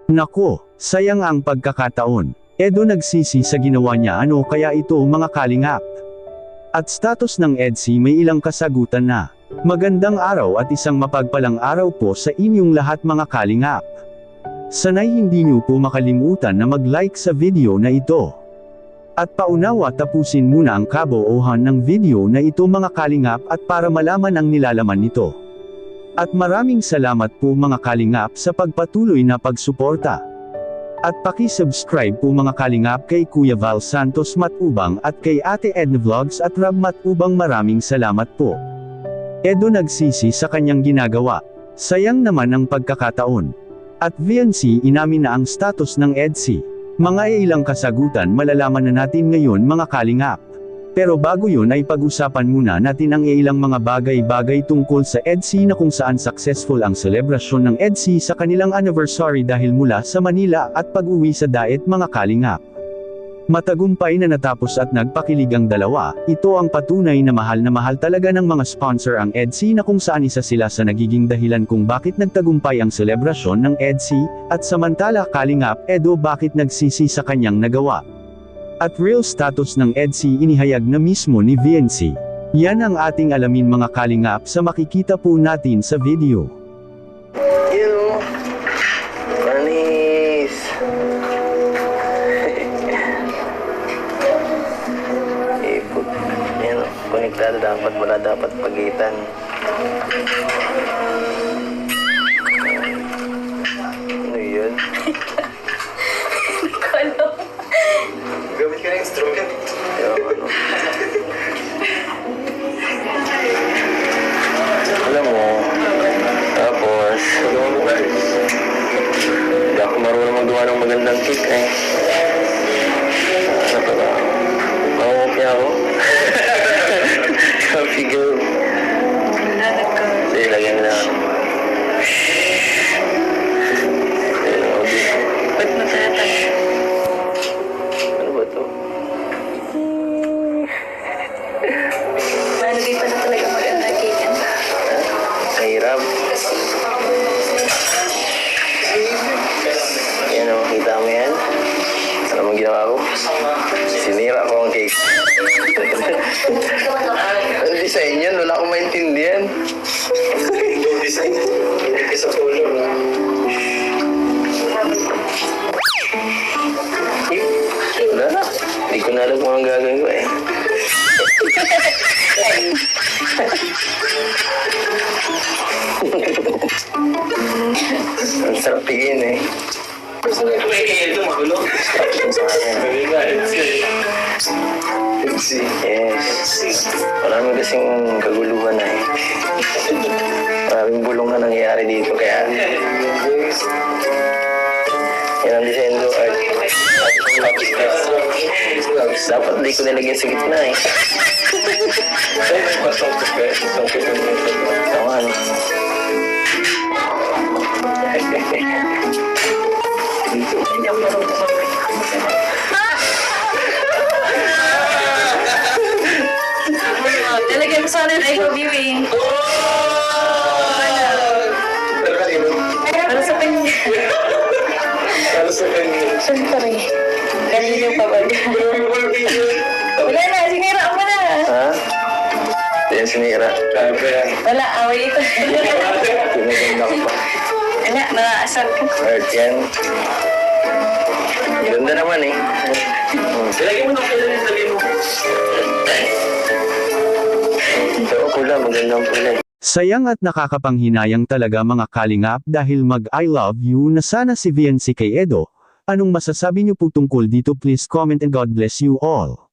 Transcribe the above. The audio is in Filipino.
Nako, sayang ang pagkakataon. Edo nagsisi sa ginawa niya, ano kaya ito mga kalingap? At status ng EDSI may ilang kasagutan na. Magandang araw at isang mapagpalang araw po sa inyong lahat mga kalingap. Sana'y hindi niyo po makalimutan na mag-like sa video na ito. At paunawa tapusin muna ang kabuuhan ng video na ito mga kalingap at para malaman ang nilalaman nito. At maraming salamat po mga kalingap sa pagpatuloy na pagsuporta. At paki-subscribe po mga kalingap kay Kuya Val Santos Matubang at kay Ate Edna Vlogs at Rob Matubang, maraming salamat po. Edo nagsisi sa kanyang ginagawa. Sayang naman ang pagkakataon. At VNC inamin na ang status ng EDSI. Mga ilang kasagutan malalaman na natin ngayon mga kalingap. Pero bago yun ay pag-usapan muna natin ang ilang mga bagay-bagay tungkol sa EDSI na kung saan successful ang selebrasyon ng EDSI sa kanilang anniversary dahil mula sa Manila at pag-uwi sa Daet mga kalingap. Matagumpay na natapos at nagpakilig ang dalawa. Ito ang patunay na mahal talaga ng mga sponsor ang EDSI na kung saan isa sila sa nagiging dahilan kung bakit nagtagumpay ang selebrasyon ng EDSI, at samantala kalingap, Edo bakit nagsisi sa kanyang nagawa. At real status ng EDSI inihayag na mismo ni VNC. Yan ang ating alamin mga kalingap sa makikita po natin sa video. Yo, manis. Ipot. Yan, konektado dapat, wala dapat pagitan. Ano yun? Gamit ka ng instrument. Ano? Alam mo, tapos, hindi ako marunong magawa ng magandang cake eh. Ano pa ba? Mawapya ako. Happy girl. Sige, lagyan na. Ba't matatag? Ano ba to? Malagay pa na talaga maganda cake. Mahirap. Yan o, kita mo yan? Alam mo ginawa ko? Sinira ko ang cake. Ang design yan, wala akong maintindihan. Yung design, hindi ka sa color. Wala na. Hindi ko na alam kung ang gagawin ko eh. Ang sarap tingin eh. Ito magulo. Sa akin. Yes. Maraming kasing kaguluhan na eh. Maraming bulong na nangyayari dito kaya yan ang design ko at dapat di ko nilagyan sa gitna eh. Tama ano? Hindi ako marunong talagyan mo sana ay viewing. Para sa kanya. Siyempre. Kanino pa ba? Wala na, sinira mo na. Ha? Yan sinira. Wala, away ito. Pinaganda ko pa. Wala, nakaasar ka. Alright yan. Ganda naman eh. Lagyan mo na pala yung sabi mo. Ito pula, magandang pula. Sayang at nakakapanghinayang talaga mga kalingap dahil mag-I love you na sana si VNC kay Edo. Anong masasabi niyo po tungkol dito? Please comment and God bless you all.